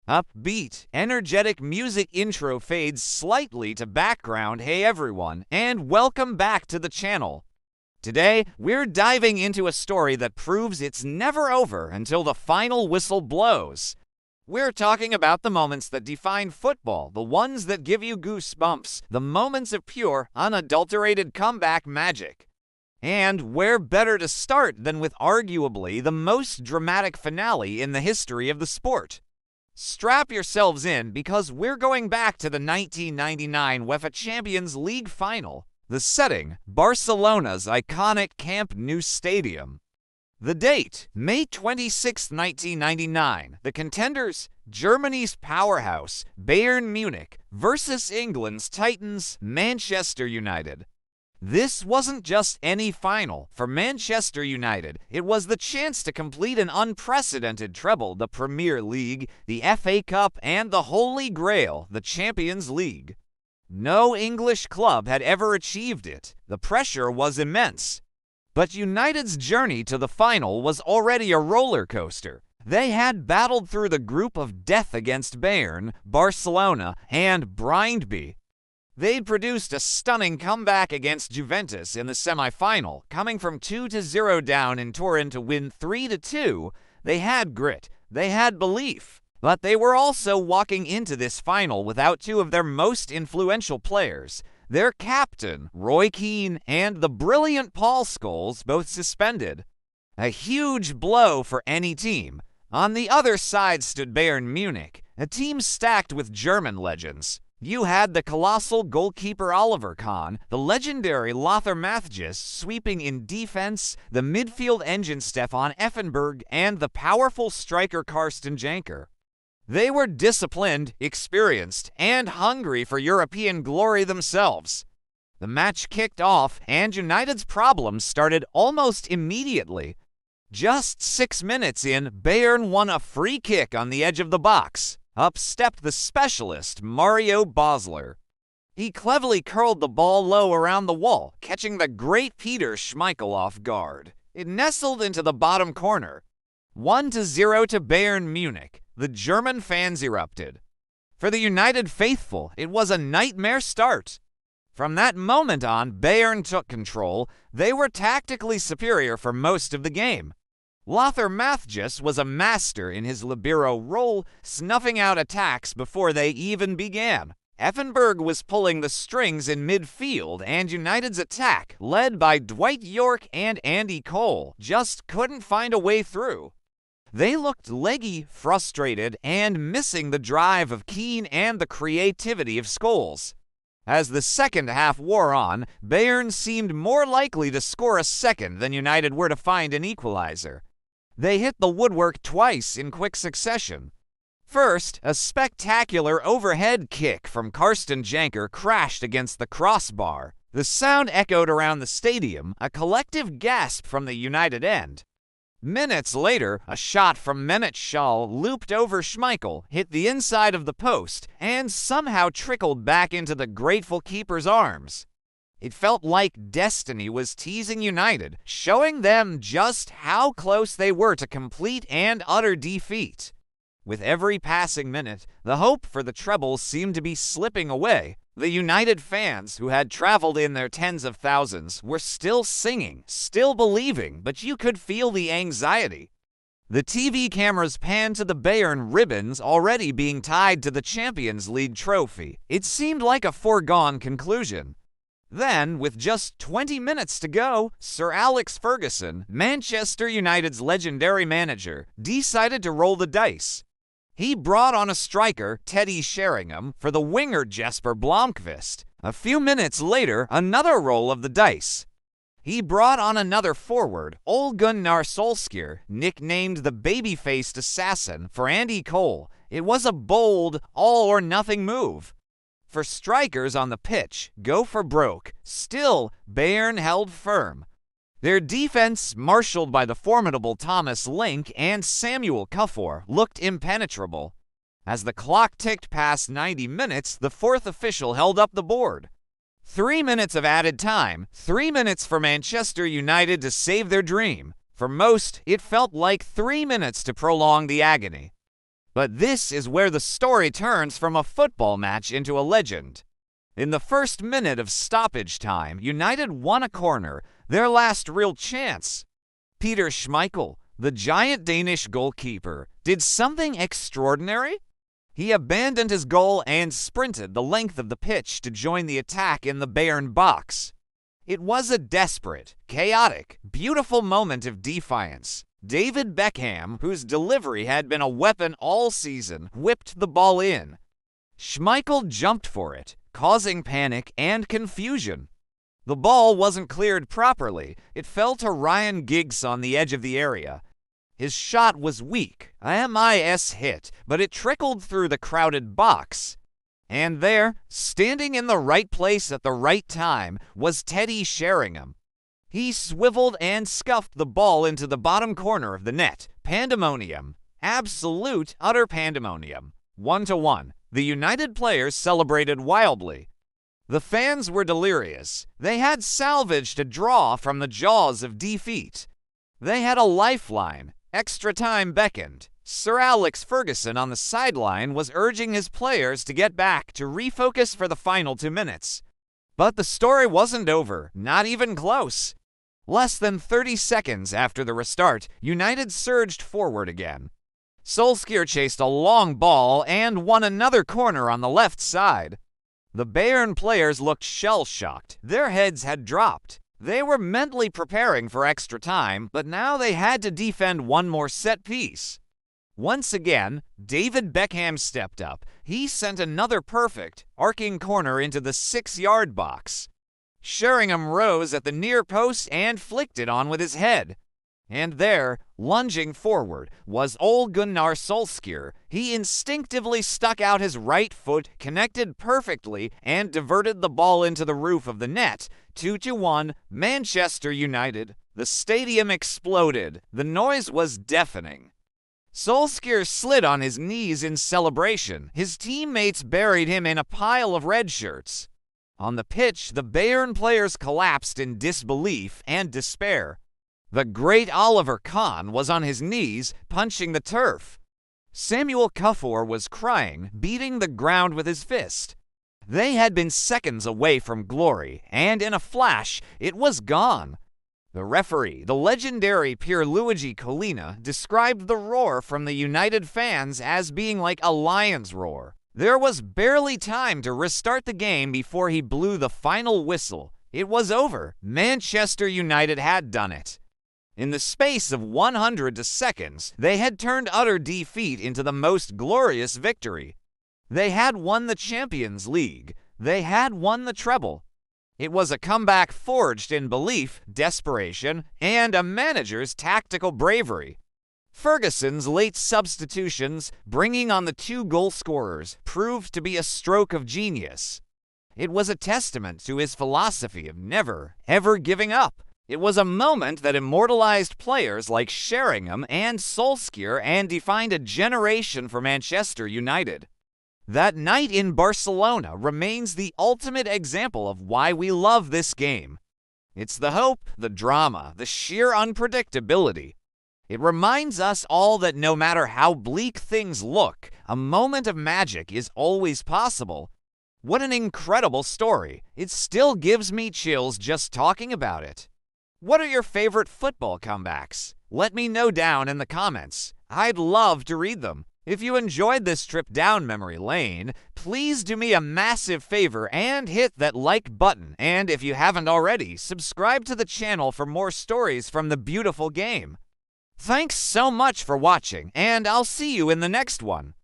Upbeat, energetic music intro fades slightly to background. Hey everyone, and welcome back to the channel. Today, we're diving into a story that proves it's never over until the final whistle blows. We're talking about the moments that define football, the ones that give you goosebumps, the moments of pure, unadulterated comeback magic. And where better to start than with arguably the most dramatic finale in the history of the sport? Strap yourselves in because we're going back to the 1999 UEFA Champions League final. The setting, Barcelona's iconic Camp Nou Stadium. The date, May 26, 1999. The contenders, Germany's powerhouse, Bayern Munich, versus England's Titans, Manchester United. This wasn't just any final. For Manchester United, it was the chance to complete an unprecedented treble: the Premier League, the FA Cup, and the Holy Grail, the Champions League. No English club had ever achieved it. The pressure was immense. But United's journey to the final was already a roller coaster. They had battled through the group of death against Bayern, Barcelona, and Brøndby. They'd produced a stunning comeback against Juventus in the semi-final, coming from 2-0 down in Turin to win 3-2. They had grit, they had belief, but they were also walking into this final without two of their most influential players. Their captain, Roy Keane, and the brilliant Paul Scholes, both suspended. A huge blow for any team. On the other side stood Bayern Munich, a team stacked with German legends. You had the colossal goalkeeper Oliver Kahn, the legendary Lothar Matthäus sweeping in defense, the midfield engine Stefan Effenberg, and the powerful striker Carsten Janker. They were disciplined, experienced, and hungry for European glory themselves. The match kicked off, and United's problems started almost immediately. Just 6 minutes in, Bayern won a free kick on the edge of the box. Up stepped the specialist, Mario Basler. He cleverly curled the ball low around the wall, catching the great Peter Schmeichel off guard. It nestled into the bottom corner. 1-0 to Bayern Munich. The German fans erupted. For the United faithful, it was a nightmare start. From that moment on, Bayern took control. They were tactically superior for most of the game. Lothar Matthäus was a master in his libero role, snuffing out attacks before they even began. Effenberg was pulling the strings in midfield, and United's attack, led by Dwight Yorke and Andy Cole, just couldn't find a way through. They looked leggy, frustrated, and missing the drive of Keane and the creativity of Scholes. As the second half wore on, Bayern seemed more likely to score a second than United were to find an equalizer. They hit the woodwork twice in quick succession. First, a spectacular overhead kick from Carsten Janker crashed against the crossbar. The sound echoed around the stadium, a collective gasp from the United end. Minutes later, a shot from Mehmet Scholl looped over Schmeichel, hit the inside of the post, and somehow trickled back into the grateful keeper's arms. It felt like destiny was teasing United, showing them just how close they were to complete and utter defeat. With every passing minute, the hope for the treble seemed to be slipping away. The United fans, who had traveled in their tens of thousands, were still singing, still believing, but you could feel the anxiety. The TV cameras panned to the Bayern ribbons already being tied to the Champions League trophy. It seemed like a foregone conclusion. Then, with just 20 minutes to go, Sir Alex Ferguson, Manchester United's legendary manager, decided to roll the dice. He brought on a striker, Teddy Sheringham, for the winger Jesper Blomqvist. A few minutes later, another roll of the dice. He brought on another forward, Ole Gunnar Solskjaer, nicknamed the baby-faced assassin, for Andy Cole. It was a bold, all-or-nothing move. For strikers on the pitch, go for broke. Still, Bayern held firm. Their defense, marshaled by the formidable Thomas Link and Samuel Kuffour, looked impenetrable. As the clock ticked past 90 minutes, the fourth official held up the board. 3 minutes of added time, 3 minutes for Manchester United to save their dream. For most, it felt like 3 minutes to prolong the agony. But this is where the story turns from a football match into a legend. In the first minute of stoppage time, United won a corner, their last real chance. Peter Schmeichel, the giant Danish goalkeeper, did something extraordinary. He abandoned his goal and sprinted the length of the pitch to join the attack in the Bayern box. It was a desperate, chaotic, beautiful moment of defiance. David Beckham, whose delivery had been a weapon all season, whipped the ball in. Schmeichel jumped for it, causing panic and confusion. The ball wasn't cleared properly. It fell to Ryan Giggs on the edge of the area. His shot was weak, a MIS hit, but it trickled through the crowded box. And there, standing in the right place at the right time, was Teddy Sheringham. He swiveled and scuffed the ball into the bottom corner of the net. Pandemonium. Absolute, utter pandemonium. 1-1. The United players celebrated wildly. The fans were delirious. They had salvaged a draw from the jaws of defeat. They had a lifeline. Extra time beckoned. Sir Alex Ferguson on the sideline was urging his players to get back to refocus for the final 2 minutes. But the story wasn't over, not even close. Less than 30 seconds after the restart, United surged forward again. Solskjaer chased a long ball and won another corner on the left side. The Bayern players looked shell-shocked. Their heads had dropped. They were mentally preparing for extra time, but now they had to defend one more set piece. Once again, David Beckham stepped up. He sent another perfect, arcing corner into the 6-yard box. Sheringham rose at the near post and flicked it on with his head. And there, lunging forward, was Ole Gunnar Solskjaer. He instinctively stuck out his right foot, connected perfectly, and diverted the ball into the roof of the net. 2-1, Manchester United. The stadium exploded. The noise was deafening. Solskjaer slid on his knees in celebration. His teammates buried him in a pile of red shirts. On the pitch, the Bayern players collapsed in disbelief and despair. The great Oliver Kahn was on his knees, punching the turf. Samuel Kuffour was crying, beating the ground with his fist. They had been seconds away from glory, and in a flash, it was gone. The referee, the legendary Pierluigi Collina, described the roar from the United fans as being like a lion's roar. There was barely time to restart the game before he blew the final whistle. It was over. Manchester United had done it. In the space of 100 seconds, they had turned utter defeat into the most glorious victory. They had won the Champions League. They had won the treble. It was a comeback forged in belief, desperation, and a manager's tactical bravery. Ferguson's late substitutions, bringing on the 2 goal scorers, proved to be a stroke of genius. It was a testament to his philosophy of never, ever giving up. It was a moment that immortalized players like Sheringham and Solskjaer and defined a generation for Manchester United. That night in Barcelona remains the ultimate example of why we love this game. It's the hope, the drama, the sheer unpredictability. It reminds us all that no matter how bleak things look, a moment of magic is always possible. What an incredible story. It still gives me chills just talking about it. What are your favorite football comebacks? Let me know down in the comments. I'd love to read them. If you enjoyed this trip down memory lane, please do me a massive favor and hit that like button. And if you haven't already, subscribe to the channel for more stories from the beautiful game. Thanks so much for watching, and I'll see you in the next one.